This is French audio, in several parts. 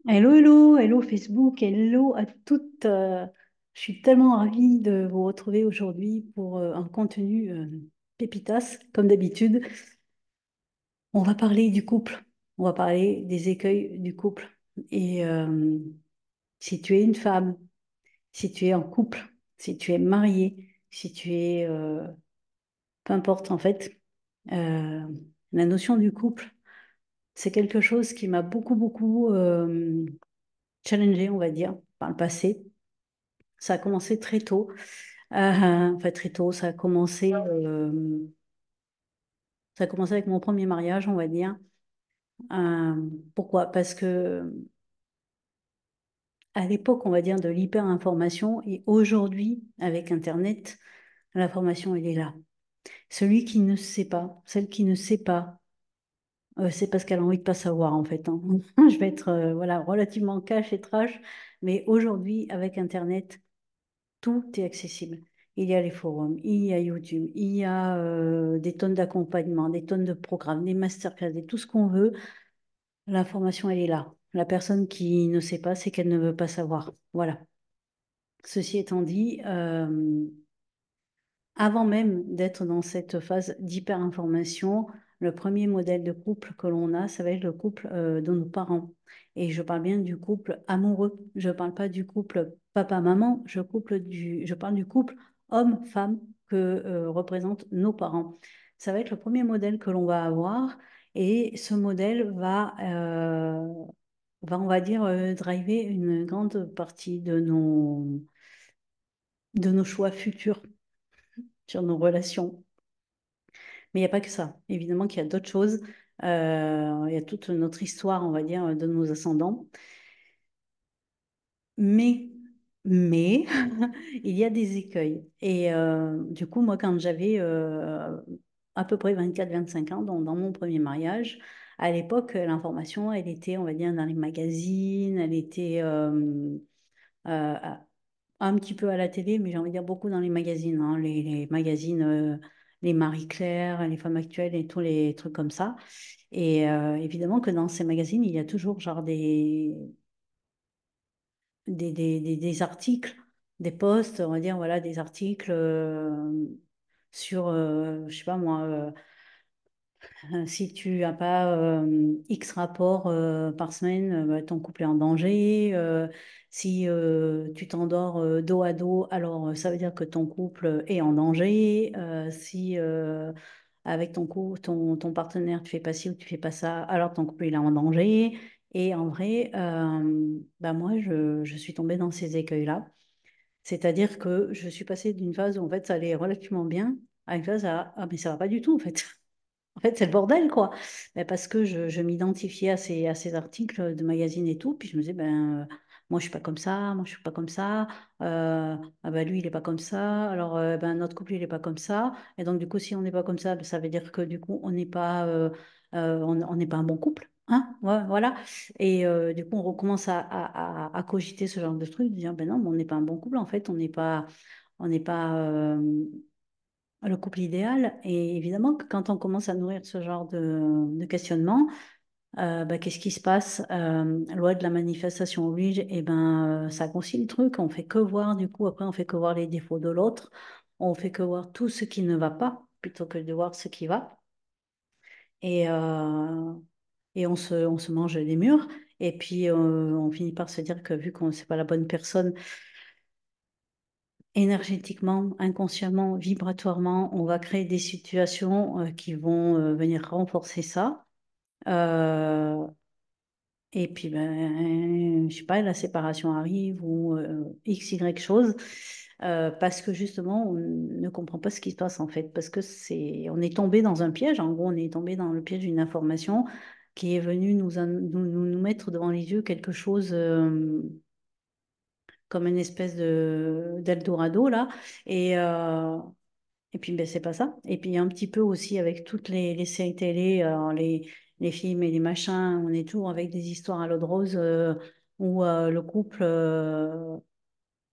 Hello, hello, hello Facebook, hello à toutes. Je suis tellement ravie de vous retrouver aujourd'hui pour un contenu pépitas, comme d'habitude. On va parler du couple, on va parler des écueils du couple. Et si tu es une femme, si tu es en couple, si tu es mariée, si tu es, peu importe en fait, euh, la notion du couple, c'est quelque chose qui m'a beaucoup challengée, on va dire, par le passé. Ça a commencé très tôt. Enfin, très tôt, ça a commencé avec mon premier mariage, on va dire. Pourquoi? Parce que à l'époque, on va dire, de l'hyper-information, et aujourd'hui, avec Internet, l'information, elle est là. Celui qui ne sait pas, celle qui ne sait pas, c'est parce qu'elle a envie de pas savoir, en fait, hein. Je vais être, voilà, relativement cash et trash, mais aujourd'hui, avec Internet, tout est accessible. Il y a les forums, il y a YouTube, il y a des tonnes d'accompagnement, des tonnes de programmes, des masterclass, et tout ce qu'on veut. L'information, elle est là. La personne qui ne sait pas, c'est qu'elle ne veut pas savoir. Voilà. Ceci étant dit, avant même d'être dans cette phase d'hyper-information, le premier modèle de couple que l'on a, ça va être le couple de nos parents. Et je parle bien du couple amoureux. Je ne parle pas du couple papa-maman, je parle du couple homme-femme que représentent nos parents. Ça va être le premier modèle que l'on va avoir. Et ce modèle va on va dire, driver une grande partie de nos choix futurs sur nos relations. Mais il n'y a pas que ça. Évidemment qu'il y a d'autres choses. Il y a toute notre histoire, on va dire, de nos ascendants. Mais, mais, il y a des écueils. Et du coup, moi, quand j'avais à peu près 24-25 ans, dans mon premier mariage, à l'époque, l'information, elle était, on va dire, dans les magazines, elle était euh, un petit peu à la télé, mais j'ai envie de dire beaucoup dans les magazines, hein, les magazines, les Marie-Claire, les Femmes Actuelles et tous les trucs comme ça. Et évidemment que dans ces magazines, il y a toujours genre des articles, des posts, on va dire, voilà, des articles sur, je sais pas moi, si tu n'as pas X rapports par semaine, bah, ton couple est en danger. Si tu t'endors dos à dos, alors ça veut dire que ton couple est en danger. Si avec ton partenaire, tu fais pas ci ou tu fais pas ça, alors ton couple il est en danger. Et en vrai, bah moi, je suis tombée dans ces écueils-là. C'est-à-dire que je suis passée d'une phase où en fait ça allait relativement bien à une phase à ah mais ça va pas du tout en fait. En fait, c'est le bordel, quoi. Mais parce que je m'identifiais à ces articles de magazines et tout, puis je me disais, ben, moi, je suis pas comme ça, moi, je suis pas comme ça, ah ben, lui, il est pas comme ça, alors, ben, notre couple, il est pas comme ça. Et donc, du coup, si on n'est pas comme ça, ben, ça veut dire que, du coup, on n'est pas, on n'est pas un bon couple. Hein? Ouais, voilà. Et du coup, on recommence à cogiter ce genre de truc, de dire, ben non, mais on n'est pas un bon couple, en fait, on n'est pas le couple idéal. Et évidemment que quand on commence à nourrir ce genre de questionnement, bah, qu'est-ce qui se passe? Loi de la manifestation oblige, et ben, ça concilie le truc. On fait que voir, du coup, après, on fait que voir les défauts de l'autre. On fait que voir tout ce qui ne va pas, plutôt que de voir ce qui va. Et, on se mange les murs. Et puis, on finit par se dire que vu qu'on ne sait pas la bonne personne, énergétiquement, inconsciemment, vibratoirement, on va créer des situations qui vont venir renforcer ça. Euh, et puis, ben, je sais pas, la séparation arrive ou X, Y chose, parce que justement, on ne comprend pas ce qui se passe en fait, parce que on est tombé dans un piège. En gros, on est tombé dans le piège d'une information qui est venue nous mettre devant les yeux quelque chose comme une espèce de d'Eldorado là. Et, euh, et puis, ben, c'est pas ça. Et puis, un petit peu aussi avec toutes les séries télé, les films et les machins, on est toujours avec des histoires à l'eau de rose où le couple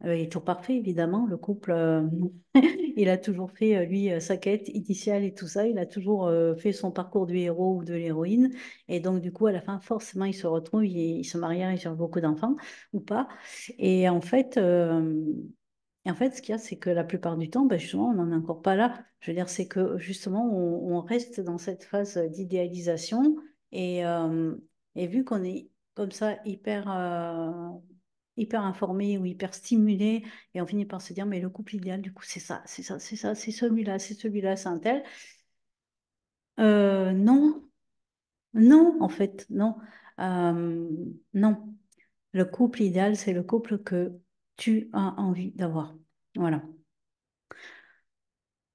Il est toujours parfait, évidemment. Le couple, il a toujours fait, lui, sa quête initiale et tout ça. Il a toujours fait son parcours du héros ou de l'héroïne. Et donc, du coup, à la fin, forcément, ils se retrouvent, ils se marient, ils ont beaucoup d'enfants ou pas. Et en fait, ce qu'il y a, c'est que la plupart du temps, ben, justement, on n'en est encore pas là. Je veux dire, c'est que justement, on reste dans cette phase d'idéalisation. Et, euh, et vu qu'on est comme ça, hyper informé ou hyper stimulé, et on finit par se dire, mais le couple idéal, du coup, c'est ça, c'est ça, c'est ça, c'est celui-là, c'est un tel. Non, non, en fait, non. Euh, non. Le couple idéal, c'est le couple que tu as envie d'avoir. Voilà.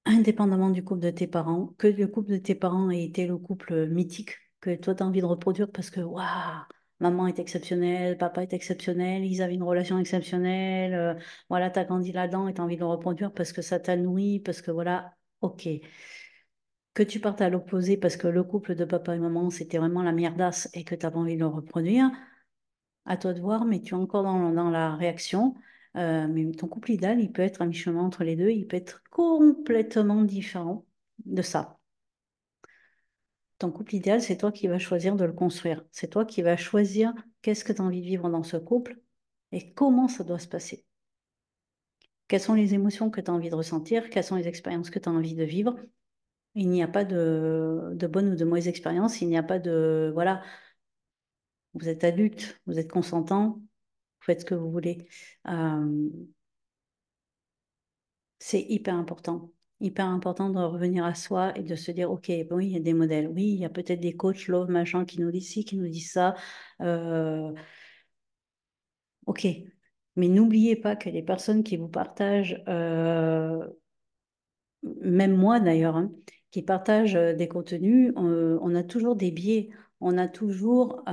Indépendamment du couple de tes parents, que le couple de tes parents ait été le couple mythique que toi tu as envie de reproduire parce que waouh, maman est exceptionnelle, papa est exceptionnel, ils avaient une relation exceptionnelle, voilà, tu as grandi là-dedans et tu as envie de le reproduire parce que ça t'a nourri, parce que voilà, ok. Que tu partes à l'opposé parce que le couple de papa et maman c'était vraiment la mierdasse et que tu n'as pas envie de le reproduire, à toi de voir, mais tu es encore dans la réaction. Mais ton couple idéal, il peut être à mi-chemin entre les deux, il peut être complètement différent de ça. Ton couple idéal, c'est toi qui vas choisir de le construire. C'est toi qui vas choisir qu'est-ce que tu as envie de vivre dans ce couple et comment ça doit se passer. Quelles sont les émotions que tu as envie de ressentir, quelles sont les expériences que tu as envie de vivre. Il n'y a pas de bonnes ou de mauvaises expériences, il n'y a pas de... Voilà, vous êtes adulte, vous êtes consentant, vous faites ce que vous voulez. Euh, C'est hyper important. Hyper important de revenir à soi et de se dire, OK, oui, il y a des modèles. Oui, il y a peut-être des coachs, love, machin, qui nous disent ci, qui nous disent ça. Euh, OK. Mais n'oubliez pas que les personnes qui vous partagent, même moi d'ailleurs, hein, qui partagent des contenus, on a toujours des biais. On a toujours,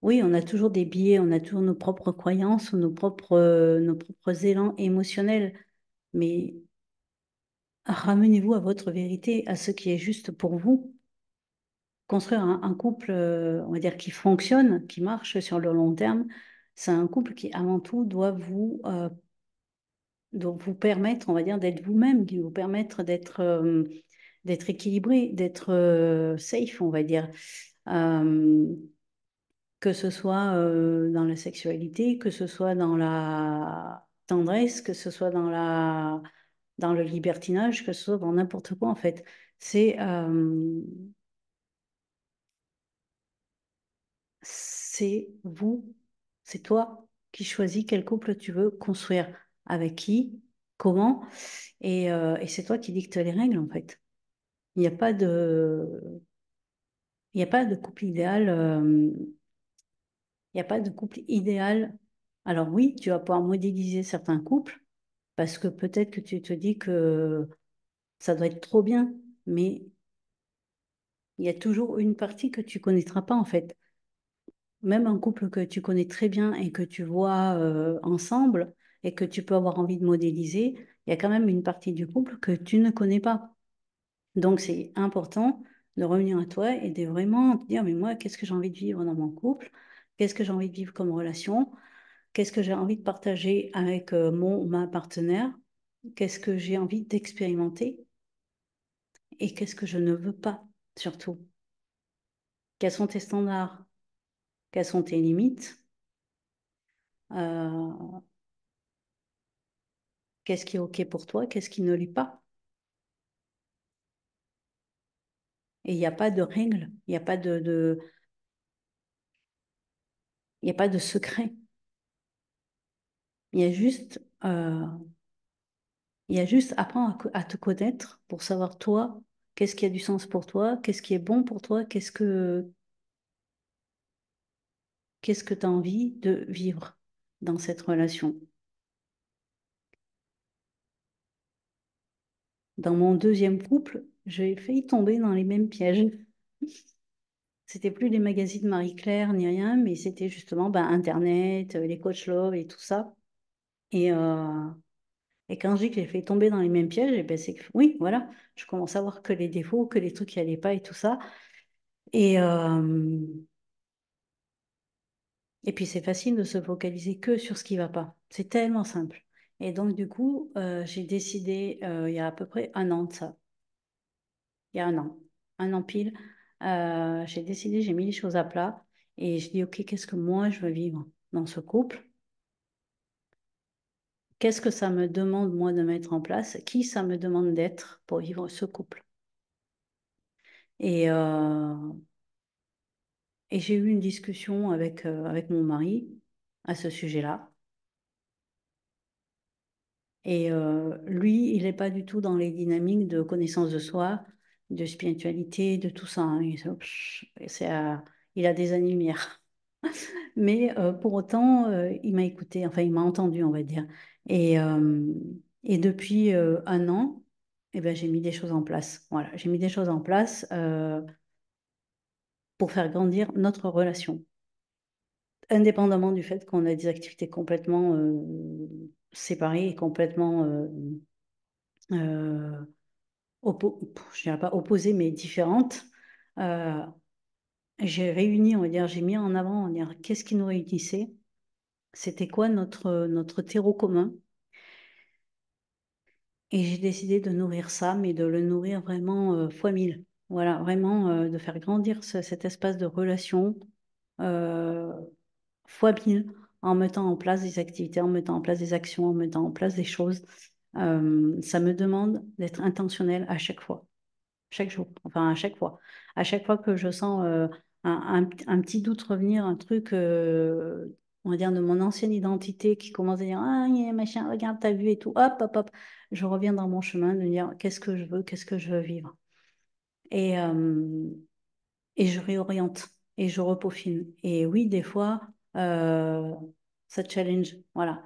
oui, on a toujours des biais, on a toujours nos propres croyances ou nos propres élans émotionnels. Mais ramenez-vous à votre vérité, à ce qui est juste pour vous. Construire un couple, on va dire, qui fonctionne, qui marche sur le long terme, c'est un couple qui, avant tout, doit vous permettre, on va dire, d'être vous-même, qui vous permettre d'être équilibré, d'être safe, on va dire. Euh, que ce soit dans la sexualité, que ce soit dans la tendresse, que ce soit dans le libertinage, que ce soit dans n'importe quoi en fait. C'est c'est vous, c'est toi qui choisis quel couple tu veux construire, avec qui, comment, et c'est toi qui dictes les règles en fait. Il n'y a pas il n'y a pas de couple idéal. Il n'y a pas de couple idéal. Alors oui, tu vas pouvoir modéliser certains couples parce que peut-être que tu te dis que ça doit être trop bien, mais il y a toujours une partie que tu connaîtras pas en fait. Même un couple que tu connais très bien et que tu vois ensemble et que tu peux avoir envie de modéliser, il y a quand même une partie du couple que tu ne connais pas. Donc c'est important de revenir à toi et de vraiment te dire, mais moi, qu'est-ce que j'ai envie de vivre dans mon couple? Qu'est-ce que j'ai envie de vivre comme relation? Qu'est-ce que j'ai envie de partager avec mon ou ma partenaire? Qu'est-ce que j'ai envie d'expérimenter? Et qu'est-ce que je ne veux pas, surtout? Quels sont tes standards? Quelles sont tes limites? Euh, Qu'est-ce qui est OK pour toi? Qu'est-ce qui ne l'est pas? Et il n'y a pas de règles, il n'y a pas il y a pas de secret. Il y a juste, il y a juste apprendre à te connaître pour savoir toi, qu'est-ce qui a du sens pour toi, qu'est-ce qui est bon pour toi, qu'est-ce que tu as envie de vivre dans cette relation. Dans mon deuxième couple, j'ai failli tomber dans les mêmes pièges. C'était plus les magazines Marie-Claire ni rien, mais c'était justement ben, Internet, les coach love et tout ça. Et, euh, et quand je dis que j'ai fait tomber dans les mêmes pièges, eh ben, c'est que oui, voilà, je commence à voir que les défauts, que les trucs qui allaient pas et tout ça. Et, euh, Et puis c'est facile de se focaliser que sur ce qui va pas. C'est tellement simple. Et donc du coup, j'ai décidé il y a à peu près un an de ça, il y a un an pile, j'ai décidé, j'ai mis les choses à plat et je dis ok, qu'est-ce que moi je veux vivre dans ce couple? Qu'est-ce que ça me demande moi de mettre en place? Qui ça me demande d'être pour vivre ce couple? Et, euh, et j'ai eu une discussion avec mon mari à ce sujet-là. Et lui, il n'est pas du tout dans les dynamiques de connaissance de soi, de spiritualité, de tout ça, hein. Il a des années-lumière. Mais pour autant, il m'a écouté, enfin, il m'a entendu, on va dire. Et, euh, et depuis un an, eh ben, j'ai mis des choses en place. Voilà, j'ai mis des choses en place pour faire grandir notre relation, indépendamment du fait qu'on a des activités complètement séparées et complètement euh, je dirais pas opposées, mais différentes. Euh, j'ai réuni, on va dire, j'ai mis en avant, on va dire, qu'est-ce qui nous réunissait, c'était quoi notre terreau commun. Et j'ai décidé de nourrir ça, mais de le nourrir vraiment fois mille. Voilà, vraiment de faire grandir cet espace de relation euh, fois mille en mettant en place des activités, en mettant en place des actions, en mettant en place des choses. Ça me demande d'être intentionnel à chaque fois. Chaque jour, enfin à chaque fois. À chaque fois que je sens un petit doute revenir, un truc, on va dire, de mon ancienne identité qui commence à dire, ah, machin, regarde, t'as vu et tout, hop, hop, hop, je reviens dans mon chemin de me dire, qu'est-ce que je veux vivre. Et, euh, et je réoriente et je repeaufine. Et oui, des fois, ça challenge, voilà.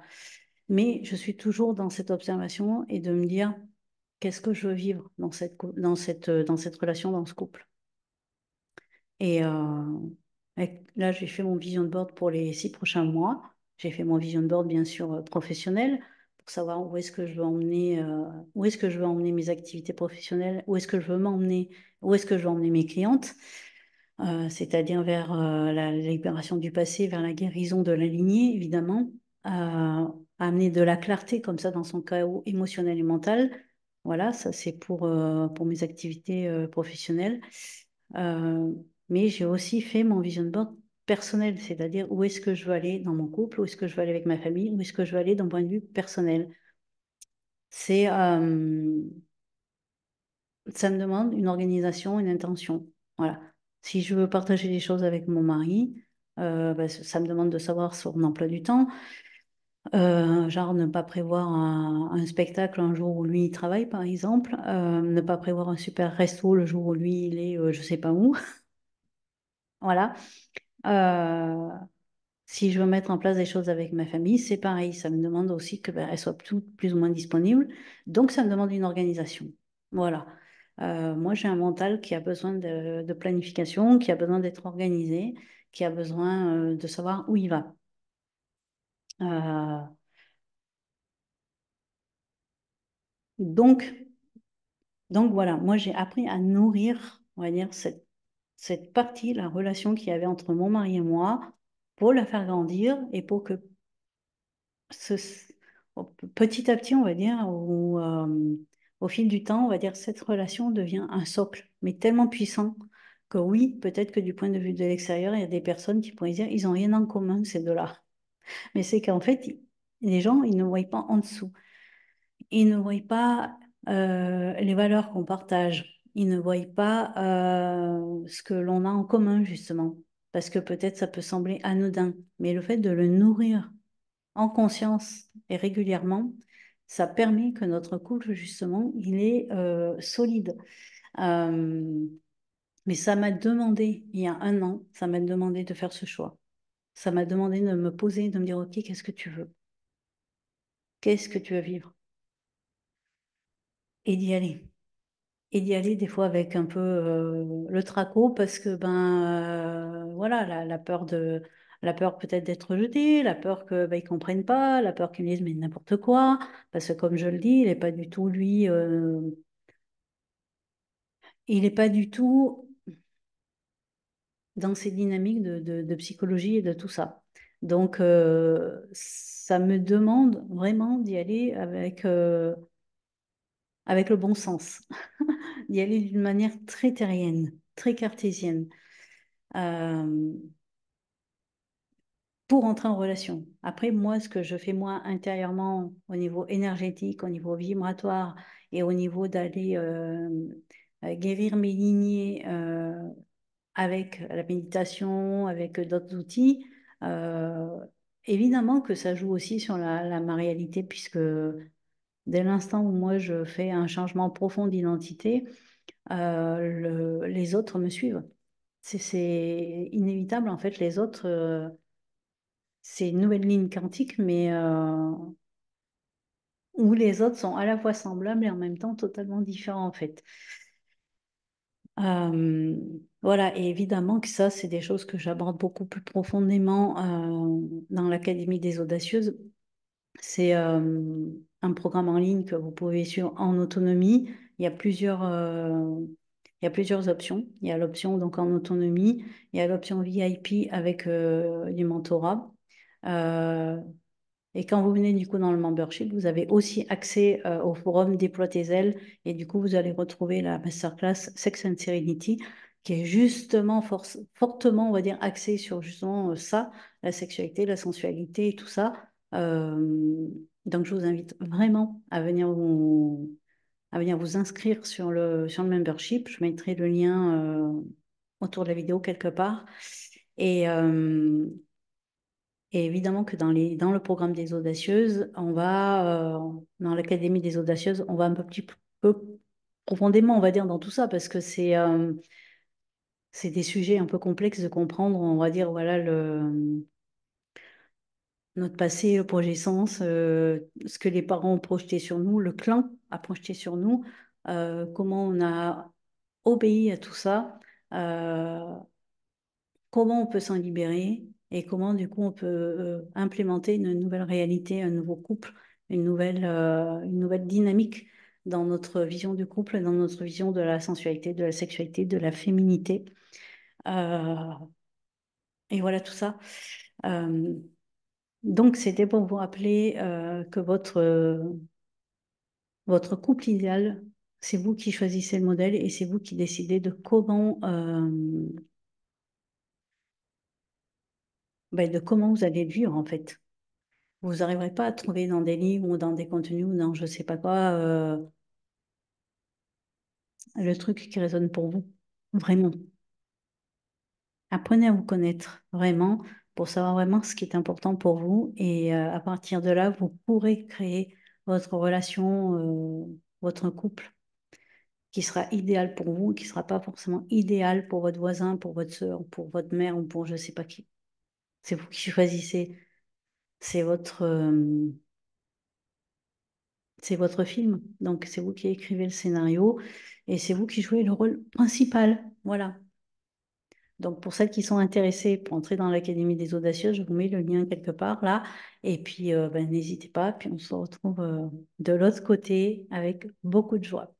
Mais je suis toujours dans cette observation et de me dire, qu'est-ce que je veux vivre dans cette relation, dans ce couple. Et là, j'ai fait mon vision board pour les 6 prochains mois. J'ai fait mon vision board, bien sûr, professionnel, pour savoir où est-ce que je veux emmener, où est-ce que je veux emmener mes activités professionnelles, où est-ce que je veux m'emmener, où est-ce que je veux emmener mes clientes, c'est-à-dire vers la libération du passé, vers la guérison de la lignée, évidemment, amener de la clarté comme ça dans son chaos émotionnel et mental. Voilà, ça c'est pour mes activités professionnelles. Euh, mais j'ai aussi fait mon vision board personnel, c'est-à-dire où est-ce que je veux aller dans mon couple, où est-ce que je veux aller avec ma famille, où est-ce que je veux aller d'un point de vue personnel. C'est, ça me demande une organisation, une intention. Voilà. Si je veux partager des choses avec mon mari, ben, ça me demande de savoir son emploi du temps, genre ne pas prévoir un spectacle un jour où lui il travaille, par exemple, ne pas prévoir un super resto le jour où lui il est, je sais pas où. Voilà. Euh, Si je veux mettre en place des choses avec ma famille, c'est pareil. Ça me demande aussi que ben, elles soient toutes plus ou moins disponibles. Donc, ça me demande une organisation. Voilà. Moi, j'ai un mental qui a besoin de planification, qui a besoin d'être organisé, qui a besoin de savoir où il va. Euh, donc, donc, voilà. Moi, j'ai appris à nourrir, on va dire, cette partie, la relation qu'il y avait entre mon mari et moi, pour la faire grandir et pour que ce- petit à petit, on va dire, au fil du temps, on va dire, cette relation devient un socle, mais tellement puissant que oui, peut-être que du point de vue de l'extérieur, il y a des personnes qui pourraient dire, ils n'ont rien en commun, ces deux-là. Mais c'est qu'en fait, les gens, ils ne voient pas en dessous. Ils ne voient pas les valeurs qu'on partage. Ils ne voient pas ce que l'on a en commun, justement. Parce que peut-être ça peut sembler anodin, mais le fait de le nourrir en conscience et régulièrement, ça permet que notre couple, justement, il est solide. Euh, mais ça m'a demandé, il y a un an, ça m'a demandé de faire ce choix. Ça m'a demandé de me poser, de me dire, OK, qu'est-ce que tu veux? Qu'est-ce que tu veux vivre? Et d'y aller. Et d'y aller des fois avec un peu le traco parce que voilà la peur peut-être d'être rejeté, la peur que ils comprennent pas, la peur qu'ils me disent mais n'importe quoi parce que comme je le dis, il est pas du tout lui il est pas du tout dans ces dynamiques de psychologie et de tout ça. Donc, ça me demande vraiment d'y aller avec le bon sens, d'y aller d'une manière très terrienne, très cartésienne, euh, pour entrer en relation. Après, moi, ce que je fais moi intérieurement au niveau énergétique, au niveau vibratoire et au niveau d'aller guérir mes lignées avec la méditation, avec d'autres outils, euh, évidemment que ça joue aussi sur ma réalité, puisque dès l'instant où moi je fais un changement profond d'identité, les autres me suivent. C'est inévitable, en fait, les autres, c'est une nouvelle ligne quantique, mais où les autres sont à la fois semblables et en même temps totalement différents, en fait. Euh, voilà, et évidemment que ça, c'est des choses que j'aborde beaucoup plus profondément dans l'Académie des Audacieuses. C'est un programme en ligne que vous pouvez suivre en autonomie. Il y a plusieurs options. Il y a l'option donc en autonomie, il y a l'option VIP avec du mentorat. Euh, et quand vous venez du coup dans le membership, vous avez aussi accès au forum Déploie tes ailes. Et du coup, vous allez retrouver la masterclass Sex and Serenity, qui est justement fortement, on va dire, axée sur justement ça, la sexualité, la sensualité et tout ça. Donc, je vous invite vraiment à venir vous inscrire sur le membership. Je mettrai le lien autour de la vidéo quelque part. Et, et évidemment que dans le programme des audacieuses, dans l'Académie des audacieuses, on va un petit peu profondément, on va dire, dans tout ça, parce que c'est des sujets un peu complexes de comprendre. On va dire, voilà, notre passé, le projet sens, ce que les parents ont projeté sur nous, le clan a projeté sur nous, comment on a obéi à tout ça. Comment on peut s'en libérer et comment du coup on peut implémenter une nouvelle réalité, un nouveau couple, une nouvelle dynamique dans notre vision du couple, dans notre vision de la sensualité, de la sexualité, de la féminité. Euh, et voilà tout ça. Euh, donc c'était pour vous rappeler que votre couple idéal, c'est vous qui choisissez le modèle et c'est vous qui décidez de comment vous allez le vivre en fait. Vous n'arriverez pas à trouver dans des livres ou dans des contenus ou dans je sais pas quoi le truc qui résonne pour vous. Vraiment. Apprenez à vous connaître vraiment pour savoir vraiment ce qui est important pour vous et à partir de là, vous pourrez créer votre relation, votre couple qui sera idéal pour vous, qui ne sera pas forcément idéal pour votre voisin, pour votre soeur, pour votre mère ou pour je sais pas qui. C'est vous qui choisissez. C'est c'est votre film, donc c'est vous qui écrivez le scénario et c'est vous qui jouez le rôle principal. Voilà. Donc pour celles qui sont intéressées pour entrer dans l'Académie des Audacieuses, je vous mets le lien quelque part là. Et puis n'hésitez pas, puis on se retrouve de l'autre côté avec beaucoup de joie.